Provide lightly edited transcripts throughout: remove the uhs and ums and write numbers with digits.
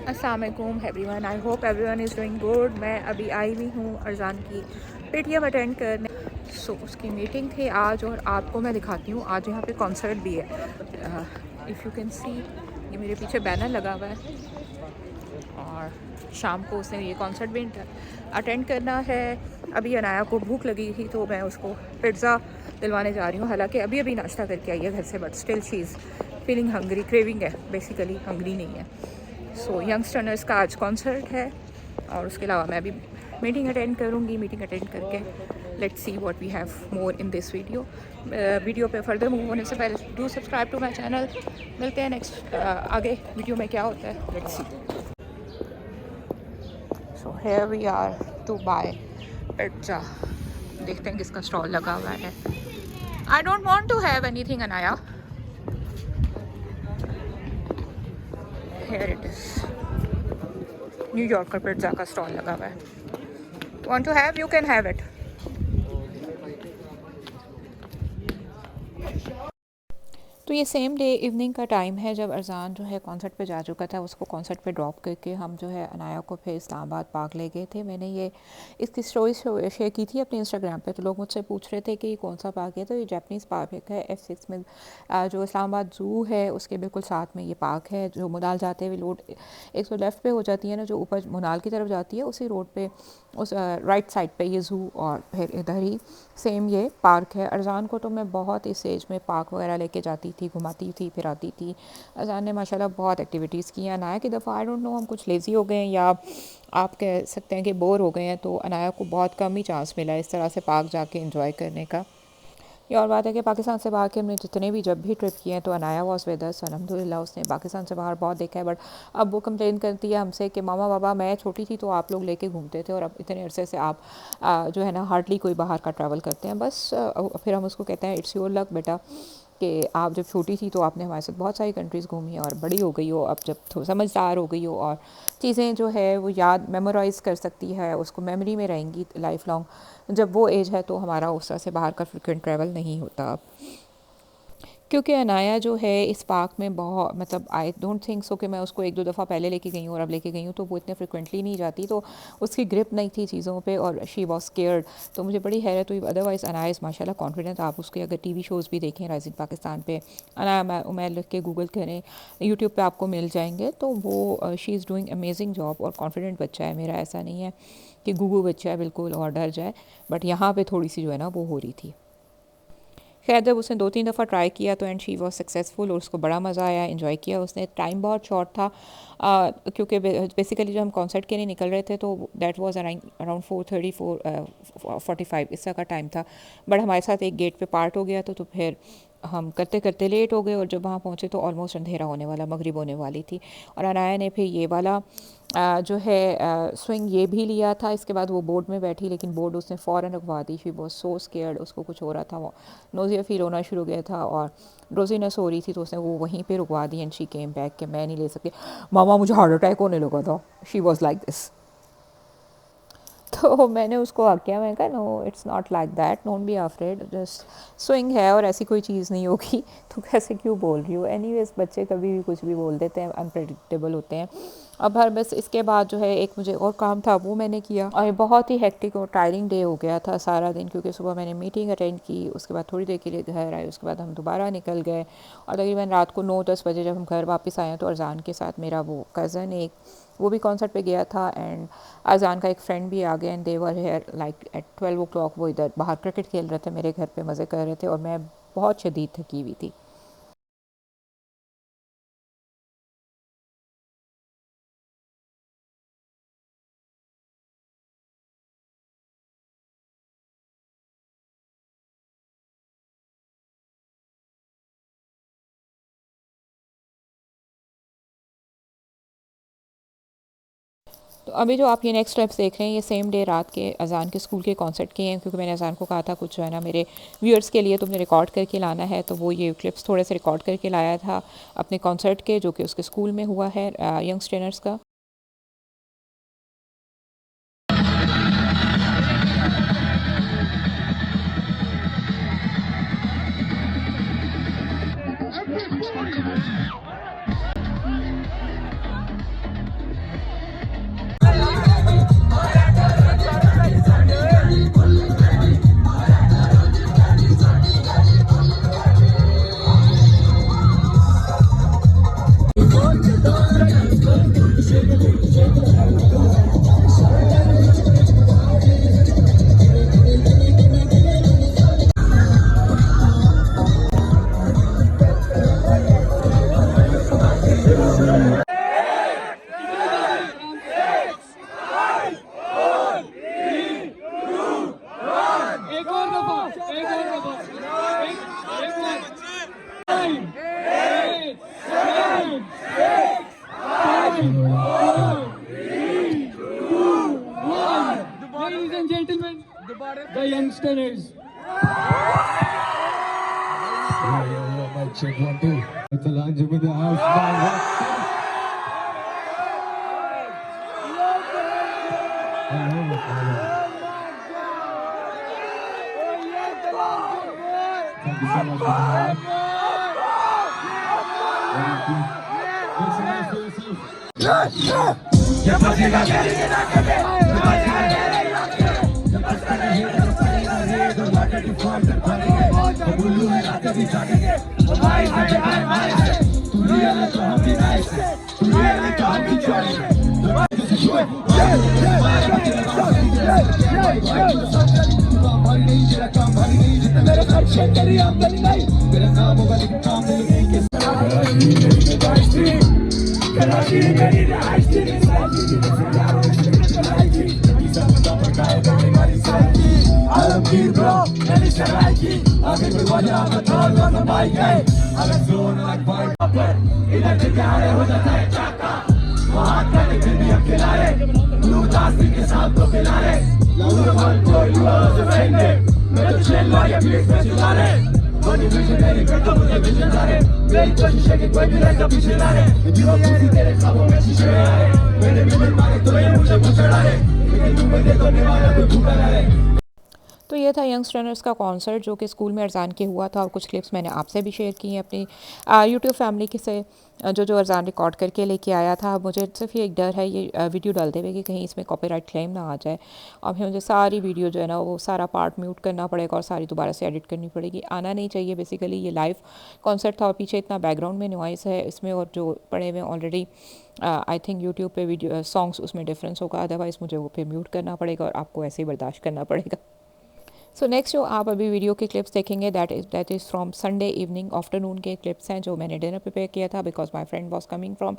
अस्सलाम वालेकुम everyone, I hope everyone is doing good. मैं अभी आई हुई हूँ अरजान की पेटीएम अटेंड करने। उसकी मीटिंग थी आज और आपको मैं दिखाती हूँ। आज यहाँ पे कॉन्सर्ट भी है। इफ़ यू कैन सी, ये मेरे पीछे बैनर लगा हुआ है और शाम को उसने ये कॉन्सर्ट भी अटेंड करना है। अभी अनाया को भूख लगी थी तो मैं उसको पिज़्ज़ा दिलवाने जा रही हूँ। हालांकि अभी अभी नाश्ता करके आई है घर से, but still she is feeling Hungary, craving है, बेसिकली हंगरी नहीं है। सो यंगस्टर्स का आज कॉन्सर्ट है और उसके अलावा मैं अभी मीटिंग अटेंड करूँगी। मीटिंग अटेंड करके let's see what we have more in this video. Video पे फर्दर मूव होने से पहले do subscribe to my channel. मिलते हैं नेक्स्ट आगे वीडियो में क्या होता है, let's see. So here we are to buy pizza. देखते हैं किसका स्टॉल लगा हुआ है। I don't want to have anything Anaya. Here it is, New Yorker pizza का स्टॉल लगा हुआ है। Want to have? You can have it. तो ये सेम डे इवनिंग का टाइम है जब अरजान जो है कॉन्सर्ट पे जा चुका था। उसको कॉन्सर्ट पे ड्रॉप करके हम जो है अनाया को फिर इस्लामाबाद पार्क ले गए थे। मैंने ये इसकी स्टोरी शेयर की थी अपने इंस्टाग्राम पे, तो लोग मुझसे पूछ रहे थे कि ये कौन सा पार्क है। तो ये जापानीज़ पार्क है F6 में, जो इस्लामाबाद ज़ू है उसके बिल्कुल साथ में ये पार्क है। जो मुनाल जाते हुए रोड एक तो लेफ़्ट पे हो जाती है ना, जो ऊपर मुनाल की तरफ जाती है, उसी रोड पे उस राइट साइड पे ये ज़ू और फिर इधर ही सेम ये पार्क है। अरजान को तो मैं बहुत इस एज में पार्क वगैरह लेके जाती थी, घुमाती थी, फिराती थी। अरजान ने माशाल्लाह बहुत एक्टिविटीज़ की हैं। अनाया की दफ़ा आई डोंट नो हम कुछ लेज़ी हो गए हैं या आप कह सकते हैं कि बोर हो गए हैं, तो अनाया को बहुत कम ही चांस मिला इस तरह से पार्क जाके एंजॉय करने का। ये और बात है कि पाकिस्तान से बाहर के हमने जितने भी जब भी ट्रिप किए हैं तो अनाया वॉज विद अस। अल्हम्दुलिल्लाह उसने पाकिस्तान से बाहर बहुत देखा है। बट अब वो कंप्लेन करती है हमसे कि मामा बाबा मैं छोटी थी तो आप लोग लेके घूमते थे और अब इतने अरसे से आप जो है ना हार्डली कोई बाहर का ट्रैवल करते हैं। बस फिर हम उसको कहते हैं इट्स योर लक बेटा कि आप जब छोटी थी तो आपने हमारे साथ बहुत सारी कंट्रीज़ घूमी और बड़ी हो गई हो, अब जब समझदार हो गई हो और चीज़ें जो है वो याद मेमोराइज़ कर सकती है, उसको मेमोरी में रहेंगी लाइफ लॉन्ग। जब वो एज है तो हमारा उस तरह से बाहर का फ्रिक्वेंट ट्रैवल नहीं होता। क्योंकि अनाया जो है इस पार्क में बहुत मतलब आई डोंट थिंक सो कि मैं उसको एक दो दफ़ा पहले लेके गई हूँ और अब लेके गई हूँ तो वो इतने फ्रिक्वेंटली नहीं जाती, तो उसकी ग्रिप नहीं थी चीज़ों पे और शी वॉज स्केयर्ड। तो मुझे बड़ी हैरत हुई। अदरवाइज़ अनाया इज़ माशाल्लाह कॉन्फिडेंट। आप उसके अगर टीवी शोज़ भी देखें राइजिंग पाकिस्तान पे, अनाया उमैर लिख के गूगल करें, यूट्यूब पे आपको मिल जाएंगे, तो वो she is doing amazing job और कॉन्फिडेंट बच्चा है मेरा। ऐसा नहीं है कि गूगू बच्चा है बिल्कुल और डर जाए, बट यहाँ पर थोड़ी सी जो है ना वो हो रही थी। खैर जब उसने 2-3 दफ़ा ट्राई किया तो एंड शी वॉज सक्सेसफुल और उसको बड़ा मज़ा आया, इन्जॉय किया उसने। टाइम बहुत शॉर्ट था क्योंकि बेसिकली जब हम कॉन्सर्ट के लिए निकल रहे थे तो दैट वाज अराउंड 4:30 4:45 इस तरह का टाइम था। बट हमारे साथ एक गेट पे पार्ट हो गया तो फिर हम करते करते लेट हो गए और जब वहाँ पहुँचे तो ऑलमोस्ट अंधेरा होने वाला, मगरिब होने वाली थी। और अनाया ने फिर ये वाला जो है स्विंग ये भी लिया था। इसके बाद वो बोर्ड में बैठी, लेकिन बोर्ड उसने फ़ौरन रखवा दी। शी वॉज सो स्केयर्ड, उसको कुछ हो रहा था, वो नोज़िया फील होना शुरू हो गया था और रोजीनस हो रही थी, तो उसने वो वहीं पे रुकवा दी एंड शी केम बैक कि मैं नहीं ले सकती मामा, मुझे हार्ट अटैक होने लगा था। She was like this. तो मैंने उसको आख्या, मैं कहा no it's not like that, don't be afraid, just swing है और ऐसी कोई चीज़ नहीं होगी, तो कैसे क्यों बोल रही हो। एनीवेज बच्चे कभी भी कुछ भी बोल देते हैं, अनप्रेडिक्टेबल होते हैं। अब हर बस इसके बाद जो है एक मुझे और काम था वो मैंने किया और बहुत ही हेक्टिक और टायरिंग डे हो गया था सारा दिन, क्योंकि सुबह मैंने मीटिंग अटेंड की, उसके बाद थोड़ी देर के लिए घर आए, उसके बाद हम दोबारा निकल गए और तकरीबन रात को 9-10 बजे जब हम घर वापस आए तो अरजान के साथ मेरा वो कज़न एक वो भी कॉन्सर्ट पे गया था एंड अरजान का एक फ्रेंड भी आ गया and they were here like at 12 o'clock। वो इधर बाहर क्रिकेट खेल रहे थे, मेरे घर पे मज़े कर रहे थे और मैं बहुत शदीद थकी हुई थी। तो अभी जो आप ये नेक्स्ट स्टेप्स देख रहे हैं ये सेम डे रात के अजान के स्कूल के कॉन्सर्ट के हैं, क्योंकि मैंने अजान को कहा था कुछ जो है ना मेरे व्यूअर्स के लिए तुमने रिकॉर्ड करके लाना है, तो वो ये क्लिप्स थोड़े से रिकॉर्ड करके लाया था अपने कॉन्सर्ट के, जो कि उसके स्कूल में हुआ है यंग ट्रेनर्स का। Ladies and gentlemen, the youngsters. Mic check 1 2. It's a lunge with the house. Thank you so much for that. Make some noise for yourself. तो ये था यंग रनर्स का कॉन्सर्ट जो कि स्कूल में अरजान के हुआ था, और कुछ क्लिप्स मैंने आपसे भी शेयर की हैं अपनी यूट्यूब फैमिली के से जो अरजान रिकॉर्ड करके लेके आया था। मुझे सिर्फ ये एक डर है ये वीडियो डालते हुए कि कहीं इसमें कॉपीराइट क्लेम ना आ जाए, और फिर मुझे सारी वीडियो जो है ना वो सारा पार्ट म्यूट करना पड़ेगा और सारी दोबारा से एडिट करनी पड़ेगी। आना नहीं चाहिए। बेसिकली ये लाइव कॉन्सर्ट था और पीछे इतना बैकग्राउंड में नॉइस है इसमें, और जो पड़े हुए ऑलरेडी आई थिंक यूट्यूब पे वीडियो सॉन्ग्स उसमें डिफरेंस होगा, अदरवाइज़ मुझे वो फिर म्यूट करना पड़ेगा और आपको ऐसे ही बर्दाश्त करना पड़ेगा। सो नेक्स्ट जो आप अभी वीडियो के क्लिप्स देखेंगे that is from Sunday evening afternoon के क्लिप्स हैं जो मैंने डिनर प्रिपेयर किया था, because my friend was coming from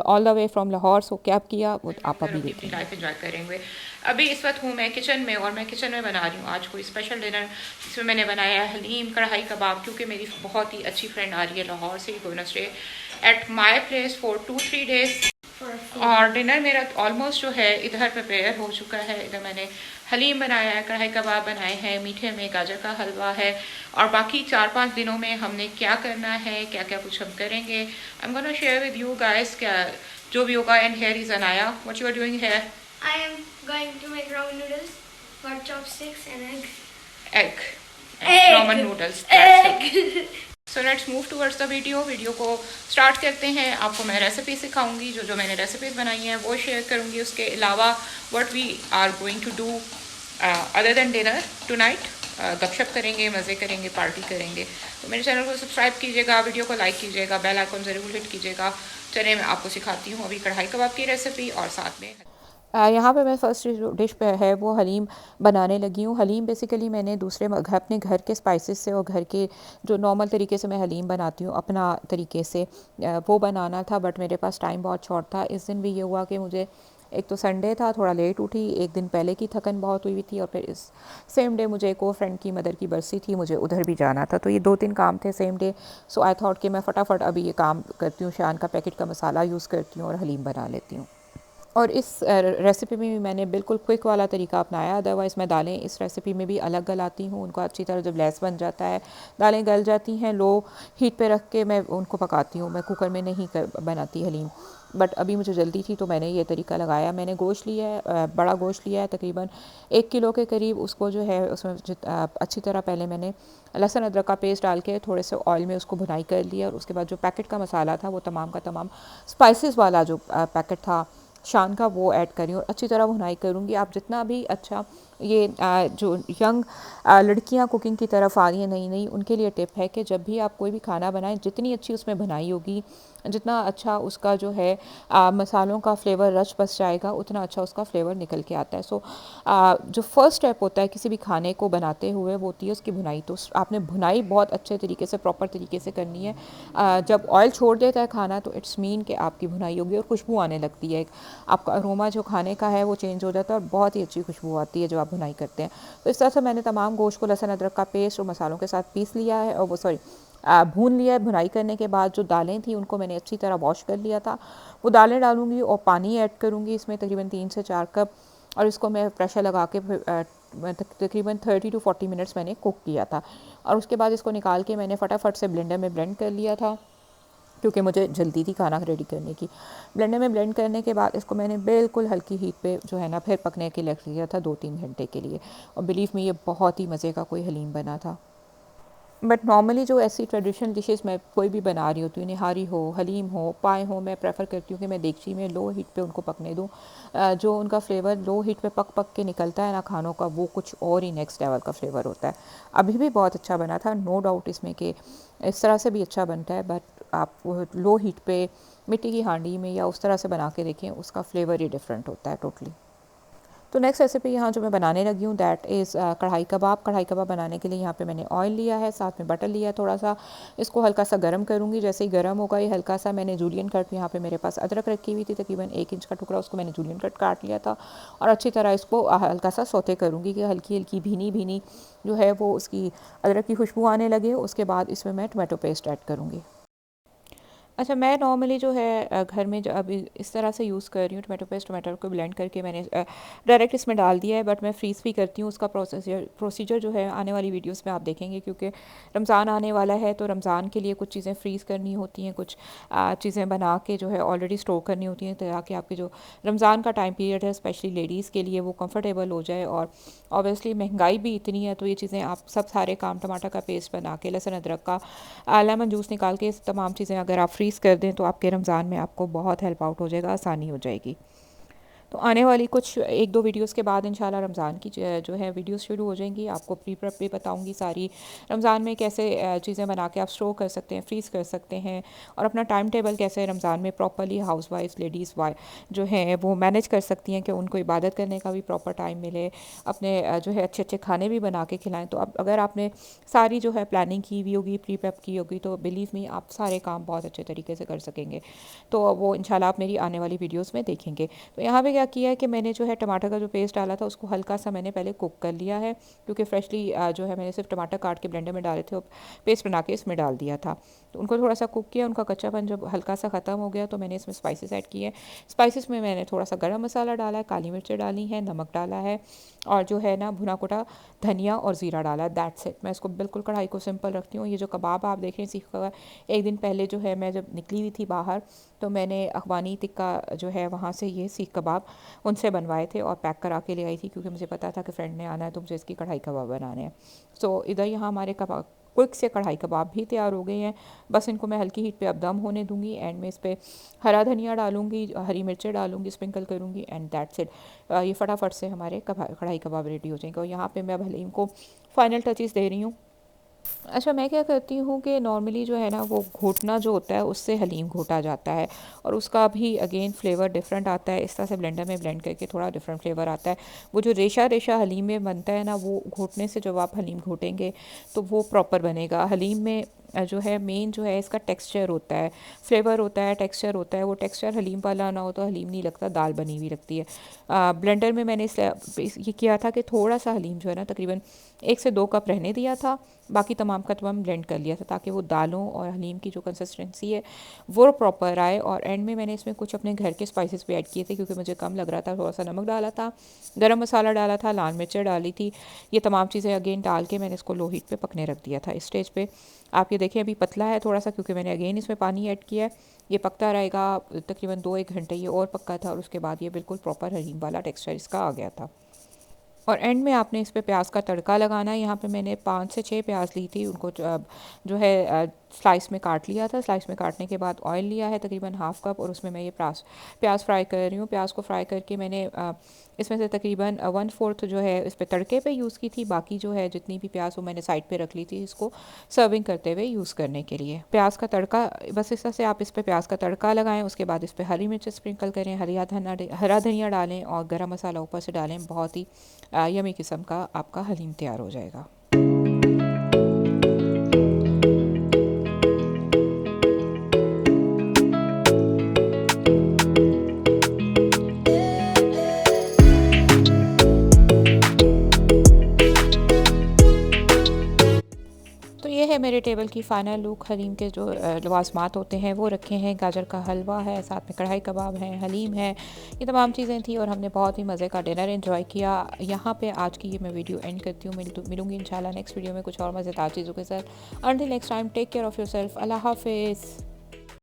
all the way from Lahore. So क्या किया वो आप अभी देखिए। लाइफ एंजॉय करेंगे। अभी इस वक्त हूँ मैं किचन में, और मैं किचन में बना रही हूँ आज कोई स्पेशल डिनर, जिसमें मैंने बनाया है हलीम कढ़ाई कबाब, क्योंकि मेरी बहुत ही अच्छी फ्रेंड आ रही है लाहौर से, gonna stay at my place for 2-3 days. और डिनर मेरा ऑलमोस्ट जो है इधर प्रिपेयर हो चुका है। इधर मैंने हलीम बनाया है, कढ़ाई कबाब बनाए हैं, मीठे में गाजर का हलवा है, और बाकी 4-5 दिनों में हमने क्या करना है, क्या क्या कुछ हम करेंगे, I am gonna share with you guys क्या जो भी होगा। And here is Anaya, what you are doing here? I am going to make ramen noodles, got chopsticks and egg. Egg. Egg. Ramen noodles. Egg. So let's move towards the video को start करते हैं। आपको मैं recipe सिखाऊंगी, जो मैंने recipes बनाई हैं वो शेयर करूंगी। उसके अलावा what we are going to do other than dinner tonight, गपशप करेंगे, मज़े करेंगे, पार्टी करेंगे। तो मेरे चैनल को सब्सक्राइब कीजिएगा, वीडियो को लाइक कीजिएगा, बेल आइकन ज़रूर हिट कीजिएगा। चलिए मैं आपको सिखाती हूँ अभी कढ़ाई कबाब की रेसिपी, और साथ में यहाँ पे मैं फ़र्स्ट डिश पे है वो हलीम बनाने लगी हूँ। हलीम बेसिकली मैंने अपने घर के स्पाइसेस से और घर के जो नॉर्मल तरीके से मैं हलीम बनाती हूँ अपना तरीके से वो बनाना था, बट मेरे पास टाइम बहुत शॉर्ट था। इस दिन भी ये हुआ कि मुझे एक तो संडे था, थोड़ा लेट उठी, एक दिन पहले की थकन बहुत हुई थी, और फिर इस सेम डे मुझे एक और फ्रेंड की मदर की बरसी थी, मुझे उधर भी जाना था। तो ये 2-3 काम थे same day. So I thought कि मैं फटाफट अभी ये काम करती हूँ, शान का पैकेट का मसाला यूज़ करती हूँ और हलीम बना लेती हूँ। और इस रेसिपी में भी मैंने बिल्कुल क्विक वाला तरीका अपनाया, अदरवाइज़ मैं दालें इस रेसिपी में भी अलग गलाती हूँ। उनको अच्छी तरह जब लैस बन जाता है, दालें गल जाती हैं, लो हीट पे रख के मैं उनको पकाती हूँ। मैं कुकर में नहीं बनाती हलीम, बट अभी मुझे जल्दी थी तो मैंने ये तरीका लगाया। मैंने गोश्त लिया है, बड़ा गोश्त लिया है तकरीबन 1 किलो के करीब। उसको जो है उसमें अच्छी तरह पहले मैंने लहसुन अदरक का पेस्ट डाल के थोड़े से ऑयल में उसको भुनाई कर लिया, और उसके बाद जो पैकेट का मसाला था वो तमाम का तमाम स्पाइसेस वाला जो पैकेट था शान का वो ऐड करी और अच्छी तरह भुनाई करूँगी। आप जितना भी अच्छा ये जो यंग लड़कियां कुकिंग की तरफ आ रही हैं नई नई, उनके लिए टिप है कि जब भी आप कोई भी खाना बनाएं, जितनी अच्छी उसमें भुनाई होगी, जितना अच्छा उसका जो है मसालों का फ्लेवर रच बस जाएगा, उतना अच्छा उसका फ्लेवर निकल के आता है। सो जो फर्स्ट स्टेप होता है किसी भी खाने को बनाते हुए वो होती है उसकी भुनाई। तो आपने भुनाई बहुत अच्छे तरीके से प्रॉपर तरीके से करनी है। जब ऑयल छोड़ देता है खाना तो इट्स मीन कि आपकी भुनाई होगी और खुशबू आने लगती है, आपका अरोमा जो खाने का है वो चेंज हो जाता है और बहुत ही अच्छी खुशबू आती है जब आप भुनाई करते हैं। तो इस तरह से मैंने तमाम गोश्त को लहसुन अदरक का पेस्ट और मसालों के साथ पीस लिया है, और वो भून लिया है। भुनाई करने के बाद जो दालें थी उनको मैंने अच्छी तरह वॉश कर लिया था, वो दालें डालूँगी और पानी ऐड करूँगी इसमें तकरीबन 3 से 4 कप, और इसको मैं प्रेशर लगा के तकरीबन 30 टू 40 मिनट्स मैंने कुक किया था। और उसके बाद इसको निकाल के मैंने फटाफट से ब्लेंडर में ब्लेंड कर लिया था, क्योंकि मुझे जल्दी थी खाना रेडी करने की। ब्लेंडर में ब्लेंड करने के बाद इसको मैंने बिल्कुल हल्की हीट पे जो है ना फिर पकने के लिए रख दिया था 2-3 घंटे के लिए, और बिलीव में ये बहुत ही मज़े का कोई हलीम बना था। बट नॉर्मली जो ऐसी ट्रेडिशनल डिशेस मैं कोई भी बना रही होती हूँ, निहारी हो, हलीम हो, पाए हो, मैं प्रेफर करती हूँ कि मैं देगची में लो हीट पे उनको पकने दूँ। जो उनका फ्लेवर लो हीट पे पक पक के निकलता है ना खानों का, वो कुछ और ही नेक्स्ट लेवल का फ्लेवर होता है। अभी भी बहुत अच्छा बना था, नो डाउट इसमें कि इस तरह से भी अच्छा बनता है, बट आप लो हीट पे मिट्टी की हांडी में या उस तरह से बना के देखें, उसका फ्लेवर ही डिफरेंट होता है टोटली। तो नेक्स्ट रेसिपी यहाँ जो मैं बनाने लगी हूँ दैट इज़ कढ़ाई कबाब। कढ़ाई कबाब बनाने के लिए यहाँ पे मैंने ऑयल लिया है, साथ में बटर लिया है थोड़ा सा। इसको हल्का सा गर्म करूँगी, जैसे ही गर्म होगा ये हल्का सा, मैंने जूलियन कट, यहाँ पे मेरे पास अदरक रखी हुई थी तकरीबन 1 इंच का टुकड़ा, उसको मैंने जूलियन कट काट लिया था, और अच्छी तरह इसको हल्का सा सौते करूँगी कि हल्की हल्की भीनी भीनी जो है वो उसकी अदरक की खुशबू आने लगे। उसके बाद इसमें मैं टमाटो पेस्ट ऐड करूँगी। अच्छा, मैं नॉर्मली जो है घर में जो अभी इस तरह से यूज़ कर रही हूँ, टमाटो पेस्ट टमाटर को ब्लेंड करके मैंने डायरेक्ट इसमें डाल दिया है, बट मैं फ्रीज़ भी करती हूँ। उसका प्रोसीजर जो है आने वाली वीडियोस में आप देखेंगे, क्योंकि रमज़ान आने वाला है, तो रमज़ान के लिए कुछ चीज़ें फ्रीज़ करनी होती हैं, कुछ चीज़ें बना के जो है ऑलरेडी स्टोर करनी होती हैं, ताकि आपके जो रमज़ान का टाइम पीरियड है स्पेशली लेडीज़ के लिए वो कम्फर्टेबल हो जाए। और ऑब्वियसली महंगाई भी इतनी है, तो ये चीज़ें आप सब सारे काम, टमाटर का पेस्ट बना के, लहसुन अदरक का लेमन जूस निकाल के, तमाम चीज़ें अगर आप फ्रीज़ कर दें तो आपके रमज़ान में आपको बहुत हेल्प आउट हो जाएगा, आसानी हो जाएगी। तो आने वाली कुछ 1-2 वीडियोस के बाद इंशाल्लाह रमज़ान की जो है वीडियोस शुरू हो जाएंगी। आपको प्री प्रेप भी बताऊंगी सारी, रमज़ान में कैसे चीज़ें बना के आप स्टोर कर सकते हैं, फ्रीज़ कर सकते हैं, और अपना टाइम टेबल कैसे रमज़ान में प्रॉपरली हाउसवाइफ लेडीज़ जो हैं वो मैनेज कर सकती हैं कि उनको इबादत करने का भी प्रॉपर टाइम मिले, अपने जो है अच्छे अच्छे खाने भी बना के खिलाएँ। तो अब अगर आपने सारी जो है प्लानिंग की हुई होगी, प्री प्रेप की होगी, तो बिलीव मी आप सारे काम बहुत अच्छे तरीके से कर सकेंगे। तो वो इंशाल्लाह आप मेरी आने वाली वीडियोज़ में देखेंगे। तो यहाँ पे क्या किया है कि मैंने जो है टमाटर का जो पेस्ट डाला था उसको हल्का सा मैंने पहले कुक कर लिया है, क्योंकि फ्रेशली जो है मैंने सिर्फ टमाटर काट के ब्लेंडर में डाले थे और पेस्ट बना के इसमें डाल दिया था। तो उनको थोड़ा सा कुक किया, उनका कच्चापन जब हल्का सा ख़त्म हो गया तो मैंने इसमें स्पाइसेस ऐड किए। स्पाइसेस में मैंने थोड़ा सा गरम मसाला डाला है, काली मिर्चें डाली हैं, नमक डाला है, और जो है ना भुना कुटा धनिया और ज़ीरा डाला है। That's it. मैं इसको बिल्कुल कढ़ाई को सिंपल रखती हूँ। ये जो कबाब आप देख रहे हैं सीख कबाब, एक दिन पहले जो है मैं जब निकली हुई थी बाहर, तो मैंने अखबानी टिक्का जो है वहाँ से ये सीख कबाब उनसे बनवाए थे और पैक करा के ले आई थी, क्योंकि मुझे पता था कि फ्रेंड ने आना है तो मुझे इसकी कढ़ाई कबाब बनाने हैं। सो इधर यहाँ हमारे कबाब क्विक से कढ़ाई कबाब भी तैयार हो गए हैं। बस इनको मैं हल्की हीट पे अब दम होने दूंगी, एंड में इस पर हरा धनिया डालूंगी, हरी मिर्चें डालूंगी, स्प्रिंकल करूंगी, एंड दैट्स इट। ये फटाफट से हमारे कढ़ाई कबाब रेडी हो जाएंगे। और यहाँ पे मैं भले इनको फाइनल टचेस दे रही हूँ। अच्छा, मैं क्या करती हूँ कि नॉर्मली जो है ना वो घोटना जो होता है उससे हलीम घोटा जाता है, और उसका भी अगेन फ्लेवर डिफरेंट आता है। इस तरह से ब्लेंडर में ब्लेंड करके थोड़ा डिफरेंट फ्लेवर आता है। वो जो रेशा रेशा हलीम में बनता है ना, वो घोटने से जब आप हलीम घोटेंगे तो वो प्रॉपर बनेगा। हलीम में जो है मेन जो है इसका टेक्सचर होता है, फ्लेवर होता है, टेक्सचर होता है। वो टेक्सचर हलीम वाला ना हो तो हलीम नहीं लगता, दाल बनी हुई लगती है। ब्लेंडर में मैंने ये किया था कि थोड़ा सा हलीम जो है ना तकरीबन 1 से 2 कप रहने दिया था, बाकी तमाम का तमाम ब्लेंड कर लिया था, ताकि वो दालों और हलीम की जो कंसिस्टेंसी है वो प्रॉपर आए। और एंड में मैंने इसमें कुछ अपने घर के स्पाइसेस भी ऐड किए थे, क्योंकि मुझे कम लग रहा था। थोड़ा सा नमक डाला था, गरम मसाला डाला था, लाल मिर्चें डाली थी। ये तमाम चीज़ें अगेन डाल के मैंने इसको लो हीट पे पकने रख दिया था। इस स्टेज पे आप ये देखें अभी पतला है थोड़ा सा, क्योंकि मैंने अगेन इसमें पानी ऐड किया है। ये पकता रहेगा तकरीबन 2-1 घंटे, ये और पक्का था, और उसके बाद ये बिल्कुल प्रॉपर हलीम वाला टेक्सचर इसका आ गया था। और एंड में आपने इस पे प्याज का तड़का लगाना है। यहाँ पे मैंने 5 से 6 प्याज ली थी, उनको जो है स्लाइस में काट लिया था। स्लाइस में काटने के बाद ऑयल लिया है तकरीबन हाफ़ कप, और उसमें मैं ये प्याज फ्राई कर रही हूँ। प्याज को फ्राई करके मैंने इसमें से तकरीबन 1/4 जो है इस पर तड़के पे यूज़ की थी, बाकी जो है जितनी भी प्याज वो मैंने साइड पे रख ली थी इसको सर्विंग करते हुए यूज़ करने के लिए। प्याज का तड़का बस इस तरह से आप इस पर प्याज का तड़का लगाएं। उसके बाद इस पर हरी मिर्च स्प्रिंकल करें, हरा धनिया डालें, और गरम मसाला ऊपर से डालें। बहुत ही यमी किस्म का आपका हलीम तैयार हो जाएगा। तो ये है मेरे टेबल की फ़ाइनल लुक हलीम के जो लवाज़मात होते हैं वो रखे हैं। गाजर का हलवा है, साथ में कढ़ाई कबाब है, हलीम है, ये तमाम चीज़ें थी और हमने बहुत ही मज़े का डिनर एंजॉय किया। यहाँ पे आज की ये मैं वीडियो एंड करती हूँ। मिलूँगी इंशाल्लाह नेक्स्ट वीडियो में कुछ और मज़ेदार चीज़ों के साथ। Until next time, take care of yourself. अल्लाह हाफ़िज़।